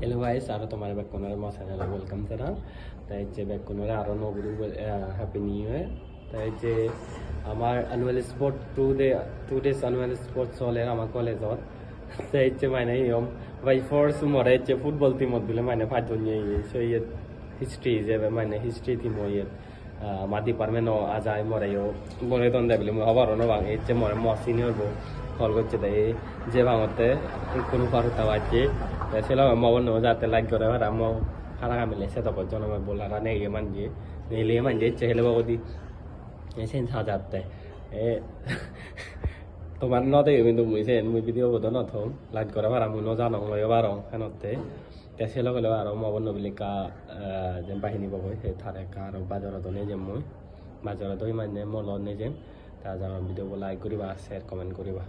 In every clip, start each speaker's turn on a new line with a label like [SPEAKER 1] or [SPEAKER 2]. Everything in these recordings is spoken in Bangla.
[SPEAKER 1] Hello guys, আরো তোমার ব্যাক কোনার মা চ্যানেলে ওয়েলকাম জানা। তাই যে ব্যাক কোনারে আরো নগুরু হ্যাপি নিউ ইয়ার। তাই যে আমার annual sport two days annual sport চলে আমার কলেজত। তাই যে মানে ইয়ম বাই ফোর্স মরে যে ফুটবল টিমত দিলে মানে ফাইজন নিয়ে সই হিস্ট্রি যে মানে হিস্ট্রি টিম ইয়ে মা ডিপার্টমেন্ট আজাই মরেও বলে দন্দা বলে আবার অন্য বাং এই যে মরে মা সিনিয়র বউ কল করছে তাই যে ভাঙতে কোনো পারতা বাকি sila mau no jate like gore ara mau hara kamile se to bojo no bola ra ne yeman je ne le man je chele ba odi sen sa jatte e তোমার নতে কিন্তু মুই সেন মুই ভিডিও বদ ন থম লাইক করে আর আমি ন জানো মই বারং হেনতে তে সেল গলে আর মবন নবিলিকা যে বাহিনী বব হে থারে কার বাজারত নে যে মই বাজারত মানে মল নে যে তা জানো ভিডিও লাইক করিবা শেয়ার কমেন্ট করিবা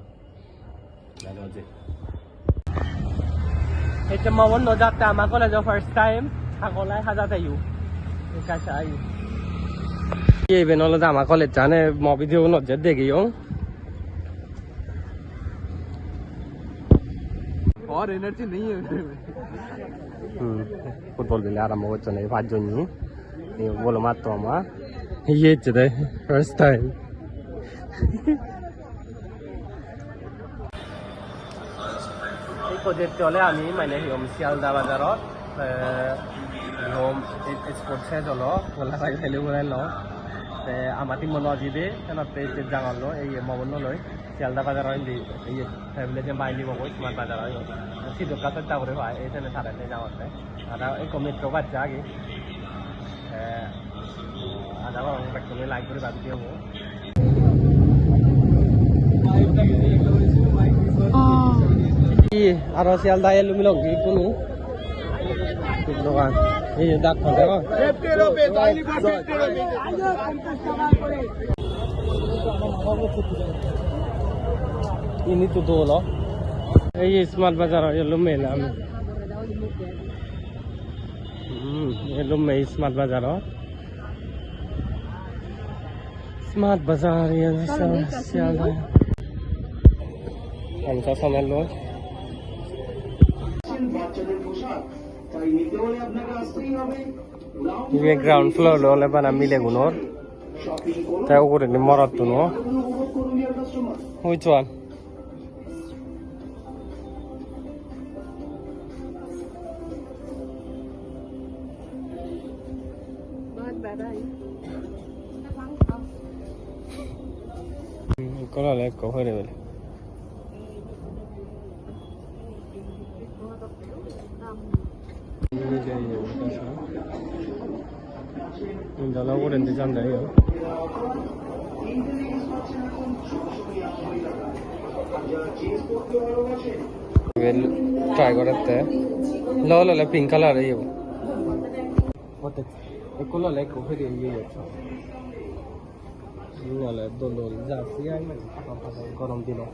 [SPEAKER 1] জানো যে Ito mawon no dati ama ko la first time ako lai haja tayo kasi ay ye benolo da ama ko le jane mo video no je degi yo और एनर्जी नहीं है फुटबॉल भी आ रहा हो चने पांच जन ये बोलो मत तो मा ये चले फर्स्ट टाइम প্রজেক্ট চলে আমি মানে হিম শিয়ালদা বাজারত হিম স্পোর্টসে চলো বলা চাই খেলি বলাই লওঁ আমাৰ টিম মন আজিদে সেনতে জাঙাল লো এই মবন লৈ শিয়ালদা বাজাৰৰ এই ফেমিলি যে বাইলি বগৈ স্মার্ট বাজাৰৰ সিদ্ধ কাছত যাবৰে হয় এই তেনে থাৰে যাওঁতে আৰু এই কমিট্ৰ বাচ্চা আগে আধা বাক্যলৈ লাইক কৰি ভাবি হ'ব আর শিয়ালদা এলু মিলং কি কোনো দোকান এই ডাক ফোন ইনি তো দোলো এই স্মার্ট বাজার এলু মেলা আমি এলু মে স্মার্ট বাজার শিয়ালদা পঞ্চাশ সময় লোক গ্রাউন্ড ফ্লোর হলে বানা মিলে গুনোর তাই উপরে মরত তো নো হুইচ ওয়ান কলা লেক হয়ে গেল Dalam orang di sana ya. Try करते हैं. लो पिंक कलर है ये. बहुत एक कोला लेक को फिर ये अच्छा. ये वाला दो जाती है ना. गरम दिनों.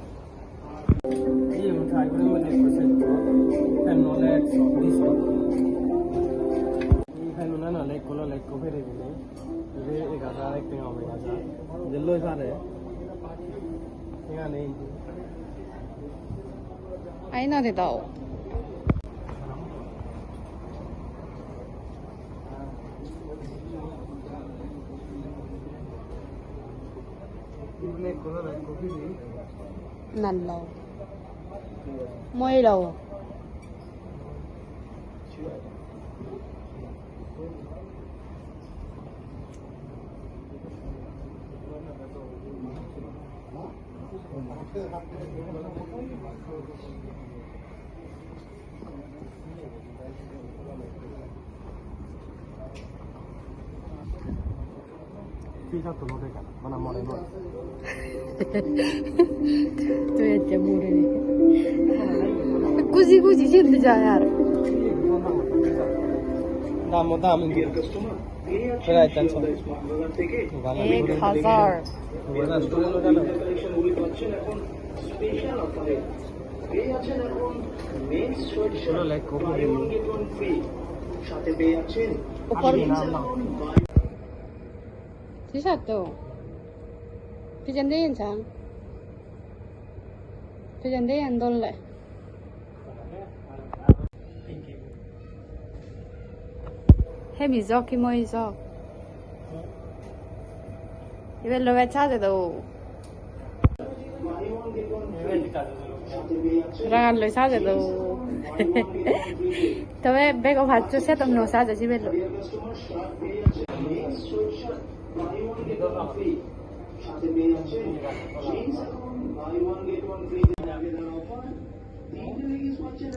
[SPEAKER 1] ये try करने में देखो से. Ten knowledge this one. ना लेक कोला लेक को फिर ये एक हजार एक टिंगा में हजार जल्लो सारे यहाँ नहीं
[SPEAKER 2] आई ना देता हो नल्लो मोइलो Bisa tuh lo dekat, mana mau lewat? Tuh ya jamur ini. Kuzi cinta jayar. Damu ini. Berai tension. 1000. Satu. Pijandayan sang. Pijandayan dole. Hemi giochi moi giochi. Livello vecchiato do. Ragallo sai do. Dove bego faccio se non sa si bello.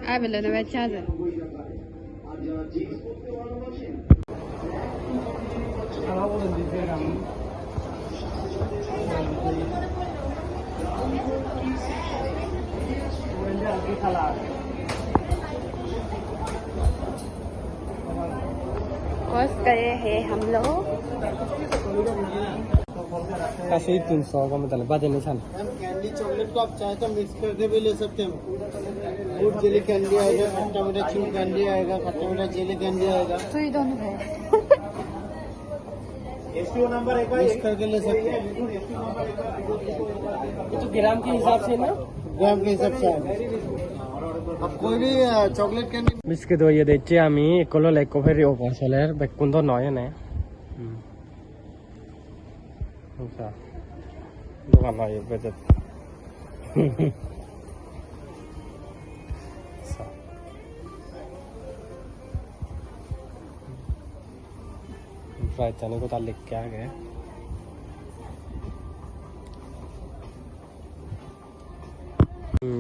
[SPEAKER 2] Ah, bello ne vecchiato. Course करे हैं हम लोग
[SPEAKER 1] ऐसे ही 300 का मतलब बात नहीं सन
[SPEAKER 3] कैंडी चॉकलेट को आप चाहे तो मिक्स करके भी ले सकते हैं फ्रूट जेली कैंडी आएगा खट्टा मीठा चीनी कैंडी आएगा खट्टा मीठा जेली कैंडी आएगा
[SPEAKER 2] तो ये दोनों है
[SPEAKER 3] मिक्स करके ले सकते हैं
[SPEAKER 1] तो ग्राम के हिसाब से ना
[SPEAKER 3] ग्राम के हिसाब से आएगा आप कोई भी चॉकलेट कैंडी
[SPEAKER 1] বিস্কিট হয়ে দিচ্ছি আমি একলো লাইক ফেরি ওপর চলের বেকুন্দ নয় না দোকান হয় বেজে प्राइस जाने को तार लिख के आ गए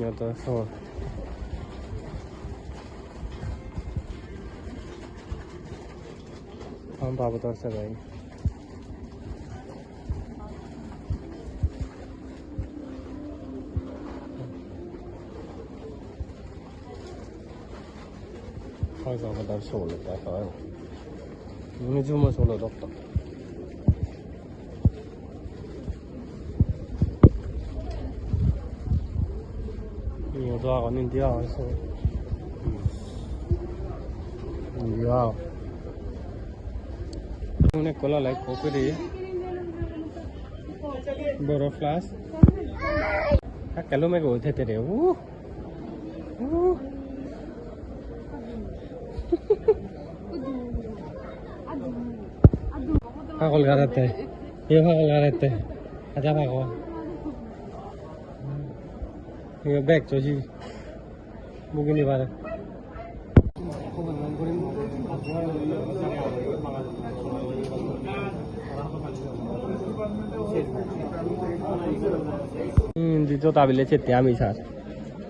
[SPEAKER 1] ये तो सो हम बाबूतर से भाई बाबूतर सो लेता है 눈이 좀 올라도 없다. 이거도 아닌데요. 그래서 이야. 오늘 콜라 라이크 코피리. 보로 플라스. 아, 칼로메고 어때래? 우. 우. 파골 가랬대. 이거 파골 가랬대. 가자 파골. 이거 백 조지. 무기니 봐라. দিতো তাবিলে চেতে আমি স্যার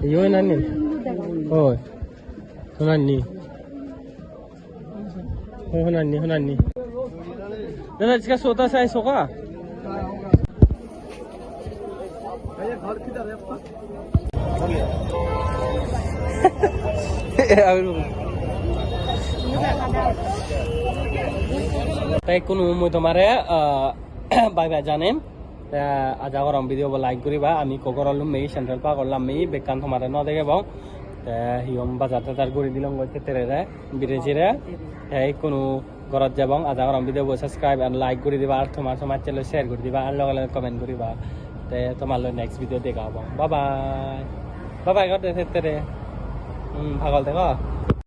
[SPEAKER 1] ইও নানি ওই শোনাননি শোনাননি শোনাননি दादा इसका सोता सा है सोका
[SPEAKER 3] घर किधर है आपका
[SPEAKER 1] তাই কোনো মই তোমাৰে বাই বাই জানিম আজ আগৰম ভিডিঅ' লাইক কৰিবা আমি ককৰলম মেই চেন্ট্ৰেল পাৰ্ক কৰলাম মেই বেকান তোমাৰে ন দেখে পাওঁ হিয়ম বাজাৰ তাজাৰ কৰি দিলাম গৈ তেতেৰে বিৰেজিৰে সেই কোনো ঘৰত যাবং আজ আগৰম ভিডিঅ' সাবস্ক্রাইব এন্ড লাইক কৰি দিবা আৰু তোমাৰ চেনেল শেয়াৰ কৰি দিবা আৰু লগে লগে কমেন্ট কৰিবা তে তোমালৈ নেক্সট ভিডিঅ' দেখা পাম বাই বাই বাই বাই গতে তেতেৰে ভাগল দেখো